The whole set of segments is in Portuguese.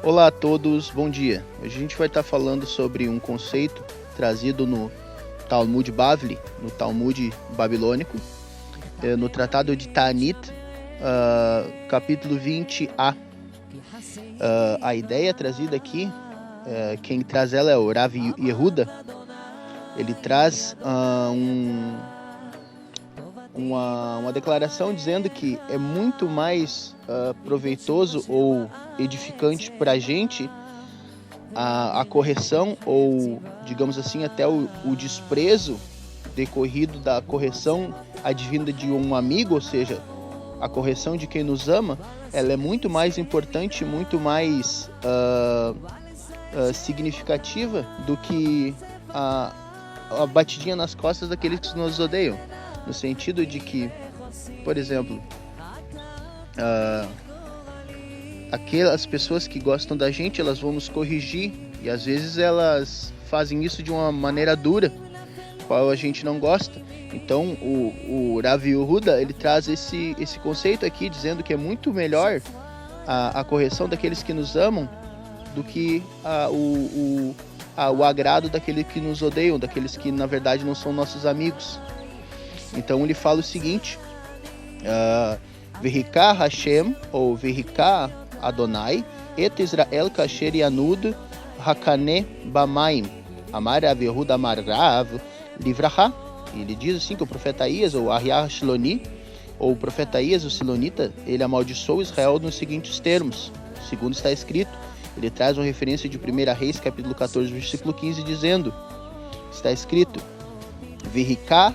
Olá a todos, bom dia. Hoje a gente vai estar falando sobre um conceito trazido no Talmud Bavli, no Talmud babilônico, no Tratado de Ta'anit, capítulo 20a. A ideia trazida aqui, quem traz ela é o Rav Yehuda. Ele traz uma declaração dizendo que é muito mais proveitoso ou edificante para a gente a correção, ou digamos assim, até o desprezo decorrido da correção advinda de um amigo, ou seja, a correção de quem nos ama, ela é muito mais importante, muito mais significativa do que a batidinha nas costas daqueles que nos odeiam. No sentido de que, por exemplo, aquelas pessoas que gostam da gente, elas vão nos corrigir, e às vezes elas fazem isso de uma maneira dura, qual a gente não gosta. Então o Rav Yehuda, ele traz esse conceito aqui, dizendo que é muito melhor a correção daqueles que nos amam do que o agrado daqueles que nos odeiam, daqueles que na verdade não são nossos amigos. Então ele fala o seguinte: Vehika Hashem, ou Vehika Adonai, et Israel kasher yanud hakane bamaim, amar Rav Yehuda amar Rav livraha. Ele diz assim que o profeta Aías, ou Ahiah Shiloni, ou o profeta Aías, o Silonita, ele amaldiçoou Israel nos seguintes termos, segundo está escrito. Ele traz uma referência de 1 Reis, capítulo 14, versículo 15, dizendo, está escrito: Vehika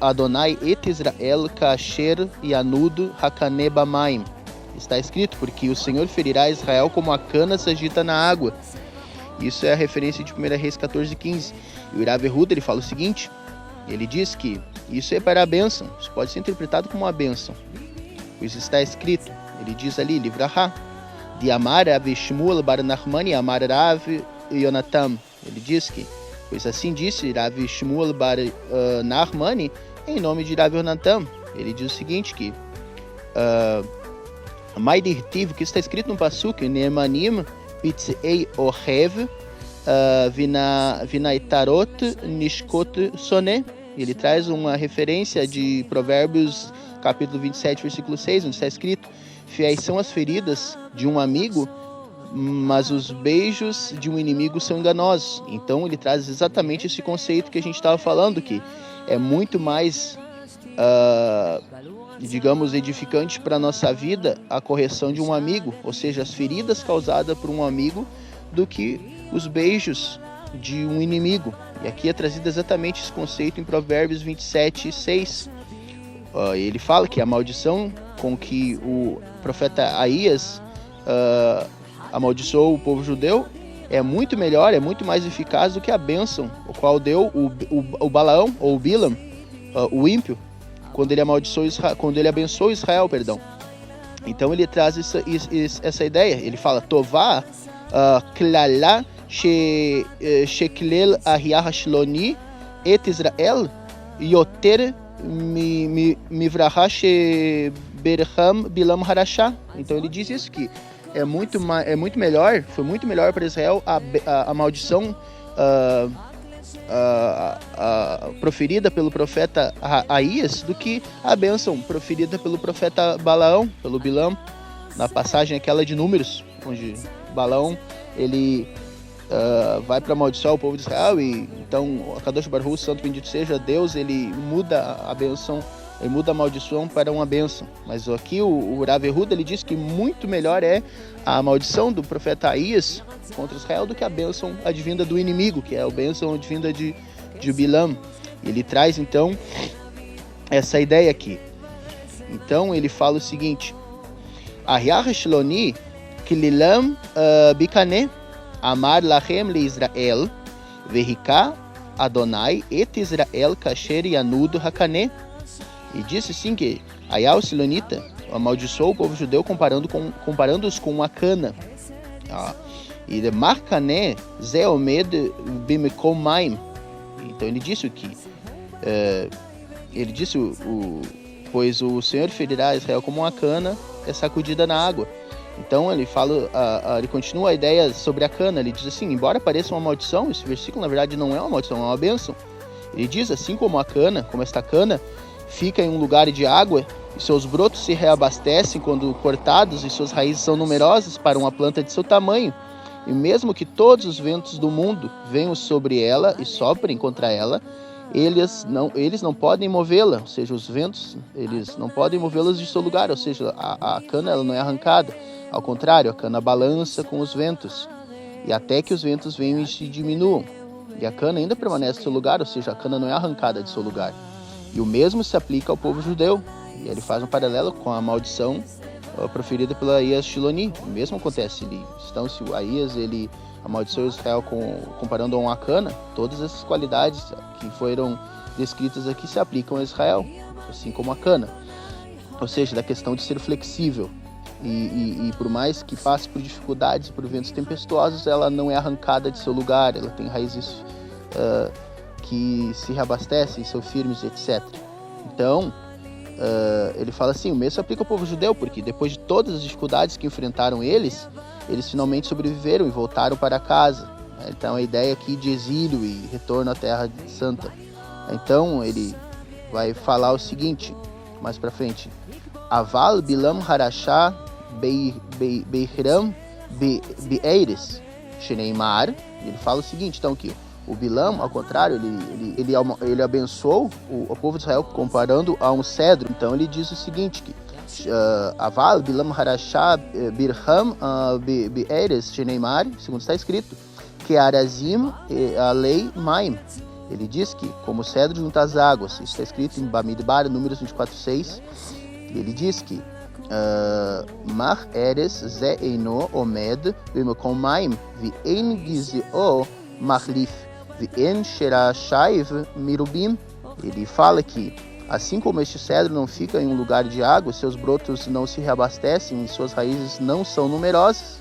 Adonai et Israel kasher yanud hakane bamaim. Está escrito, porque o Senhor ferirá Israel como a cana se agita na água. Isso é a referência de 1 Reis 14, 15. E o Rav Yehuda, ele fala o seguinte, ele diz que isso é para a bênção, isso pode ser interpretado como uma bênção, pois está escrito, ele diz ali, livraha, de amar Rav Shmuel bar Nachmani amar Rav Yonatam. Ele diz que, pois assim disse Rav Shmuel bar Nachmani em nome de Rav Yonatam. Ele diz o seguinte, que Maidirtiv, que está escrito no Pasuk, Neemanim pitzei ohev vinaitarot nishkot soné. Ele traz uma referência de Provérbios capítulo 27, versículo 6, onde está escrito: fiéis são as feridas de um amigo, mas os beijos de um inimigo são enganosos. Então ele traz exatamente esse conceito que a gente estava falando, que é muito mais digamos, edificante para a nossa vida a correção de um amigo, ou seja, as feridas causadas por um amigo, do que os beijos de um inimigo. E aqui é trazido exatamente esse conceito em Provérbios 27, 6. Ele fala que a maldição com que o profeta Aías amaldiçoou o povo judeu é muito melhor, é muito mais eficaz do que a bênção, o qual deu o Balaão, ou o Bilam, o ímpio, quando ele abençoou Israel, perdão. Então ele traz essa ideia. Ele fala: Tová klala sheklel Ahiah Shiloni et Israel yoter mivraha sheberham bilam harashá. Então ele diz isso, que é muito melhor, foi muito melhor para Israel a maldição proferida pelo profeta Aías do que a bênção proferida pelo profeta Balaão, pelo Bilam, na passagem aquela de Números, onde Balaão ele vai para amaldiçoar o povo de Israel, e então Kadosh Baruch Hu, santo bendito seja Deus, ele muda a bênção, ele muda a maldição para uma bênção. Mas aqui o Rav Yehuda, ele diz que muito melhor é a maldição do profeta Aías contra Israel do que a bênção advinda do inimigo, que é a bênção advinda de Bilam. Ele traz então essa ideia aqui. Então ele fala o seguinte: Ahiah Shiloni Kililam Bikané Amar Lachem le Israel Vehika Adonai et Israel Kasher Yanud Hakané. E disse sim que Ahiah o Silonita amaldiçoou o povo judeu comparando-os com uma cana. E de Marcané Zeomed Bimekom Maim. Então ele disse que ele disse, pois o Senhor ferirá Israel como uma cana é sacudida na água. Então ele fala, ele continua a ideia sobre a cana. Ele diz assim, embora pareça uma maldição, esse versículo na verdade não é uma maldição, é uma bênção. Ele diz, assim como a cana, como esta cana fica em um lugar de água e seus brotos se reabastecem quando cortados e suas raízes são numerosas para uma planta de seu tamanho, e mesmo que todos os ventos do mundo venham sobre ela e soprem contra ela, eles não podem movê-la, ou seja, os ventos, eles não podem movê-las de seu lugar, ou seja, a cana ela não é arrancada, ao contrário, a cana balança com os ventos, e até que os ventos venham e se diminuam, e a cana ainda permanece no seu lugar, ou seja, a cana não é arrancada de seu lugar. E o mesmo se aplica ao povo judeu, e ele faz um paralelo com a maldição proferida pela Aías Shiloni. O mesmo acontece ali. Então, se o Aías ele amaldiçoou Israel comparando a uma cana, todas essas qualidades que foram descritas aqui se aplicam a Israel, assim como a cana. Ou seja, da questão de ser flexível. E por mais que passe por dificuldades, por ventos tempestuosos, ela não é arrancada de seu lugar, ela tem raízes que se reabastecem, são firmes, etc. Então, ele fala assim, o mesmo se aplica ao povo judeu, porque depois de todas as dificuldades que enfrentaram eles finalmente sobreviveram e voltaram para casa. Então, a ideia aqui de exílio e retorno à Terra Santa. Então, ele vai falar o seguinte, mais para frente, Aval bilam harashá beiram beeires sheneimar. Ele fala o seguinte, então, que o Bilam, ao contrário, ele abençoou o povo de Israel comparando a um cedro. Então ele diz o seguinte, que Aval Bilam harashá birham beeires sheneimar, segundo está escrito, que arazim alei maim. Ele diz que, como o cedro junto às águas, isso está escrito em Bamidbar, Números 24:6. Ele diz que Mar eres ze eino omed b'makom maim v'ein gizeo machlif v'en sherashaiv mirubim. Ele fala que, assim como este cedro não fica em um lugar de água, seus brotos não se reabastecem e suas raízes não são numerosas.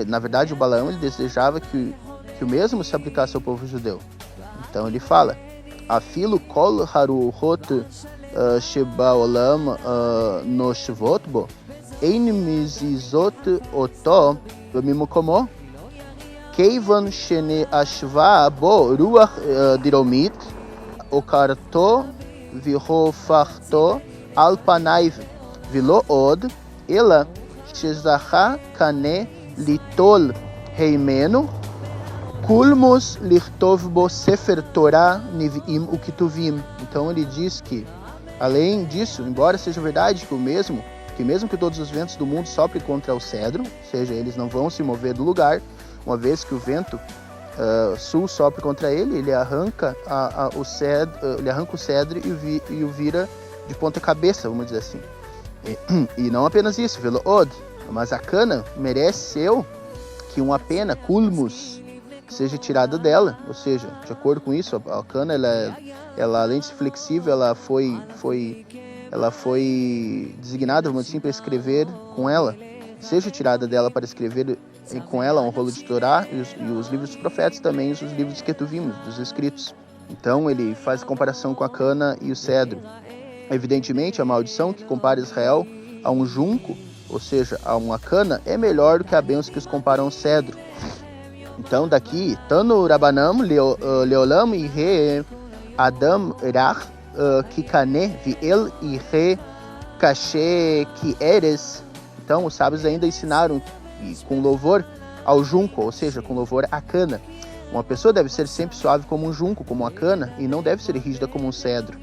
Na verdade, o Balaão ele desejava que o mesmo se aplicasse ao povo judeu. Então ele fala, Afilo kol haruhot shebaolam noshvot bo ein mizizot oto b'mimokomo keivan shene ashva bo ruach diromit okarto vihofarto alpanaiv vilo od ela shezacha kane litol heimeno kulmos lichtov bo sefer Torah nivim ukituvim. Então ele diz que, além disso, embora seja verdade que mesmo que todos os ventos do mundo soprem contra o cedro, ou seja, eles não vão se mover do lugar, uma vez que o vento sul sopre contra ele arranca o cedro e o vira de ponta cabeça, vamos dizer assim. E não apenas isso, velo od, mas a cana mereceu que uma pena, culmus, seja tirada dela, ou seja, de acordo com isso, a cana, ela além de ser flexível, ela foi designada, vamos dizer assim, para escrever com ela, seja tirada dela para escrever com ela um rolo de Torá e os livros dos profetas também, os livros que tu vimos, dos escritos. Então ele faz comparação com a cana e o cedro. Evidentemente, a maldição que compara Israel a um junco, ou seja, a uma cana, é melhor do que a bênção que os comparam ao cedro. Então daqui, Tanu Rabanam Leolam Ihe Adam Rach Kikane Viel Ihe Kashe Kieres. Então os sábios ainda ensinaram com louvor ao junco, ou seja, com louvor à cana. Uma pessoa deve ser sempre suave como um junco, como uma cana, e não deve ser rígida como um cedro.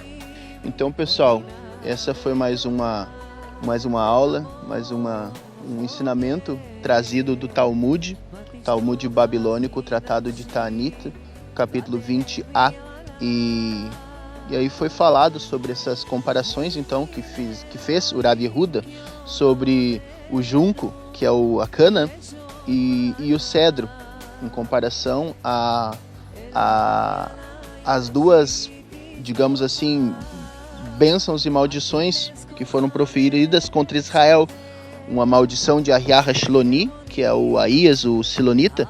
Então, pessoal, essa foi mais uma aula, um ensinamento trazido do Talmud babilônico, Tratado de Ta'anit, capítulo 20a, e aí foi falado sobre essas comparações, então, que fez o Rabi Yehuda sobre o junco, que é a cana, e o cedro, em comparação as duas, digamos assim, bênçãos e maldições que foram proferidas contra Israel. Uma maldição de Ahiah Shiloni, que é o Aías, o Silonita,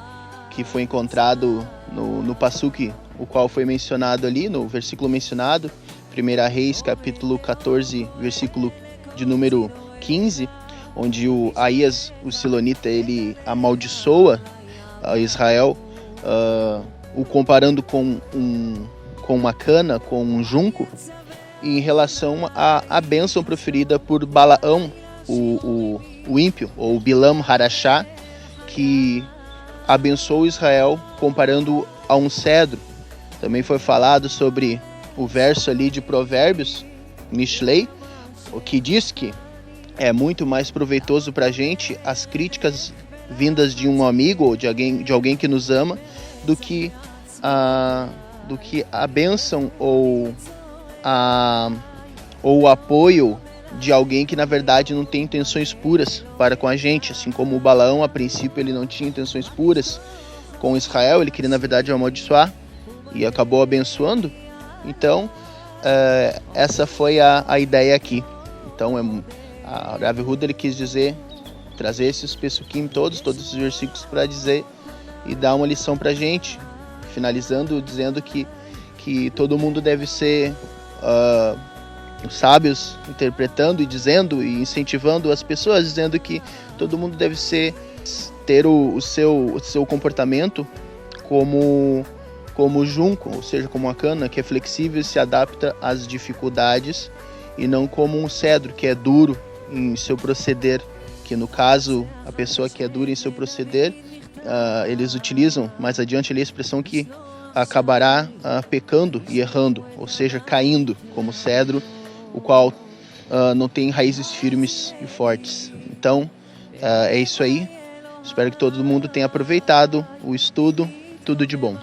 que foi encontrado no Passuque o qual foi mencionado ali no versículo mencionado, 1 Reis, capítulo 14, versículo de número 15, onde o Aías, o silonita, ele amaldiçoa Israel, o comparando com uma cana, com um junco, em relação à bênção proferida por Balaão, o ímpio, ou Bilam Harashá, que abençoou Israel comparando a um cedro. Também foi falado sobre o verso ali de Provérbios, Mishlei, o que diz que é muito mais proveitoso para a gente as críticas vindas de um amigo ou de alguém que nos ama do que a bênção ou o apoio de alguém que na verdade não tem intenções puras para com a gente. Assim como o Balaão, a princípio, ele não tinha intenções puras com Israel, ele queria na verdade amaldiçoar e acabou abençoando. Então essa foi a ideia aqui. Então a Rav Yehuda, ele quis trazer esses pesukim todos esses versículos para dizer e dar uma lição para a gente, finalizando dizendo que todo mundo deve ser os sábios, interpretando e dizendo e incentivando as pessoas, dizendo que todo mundo deve ter o seu comportamento como junco, ou seja, como uma cana que é flexível e se adapta às dificuldades, e não como um cedro que é duro em seu proceder, que no caso a pessoa que é dura em seu proceder, eles utilizam mais adiante ali a expressão que acabará pecando e errando, ou seja, caindo como cedro, o qual não tem raízes firmes e fortes. Então é isso aí, espero que todo mundo tenha aproveitado o estudo, tudo de bom.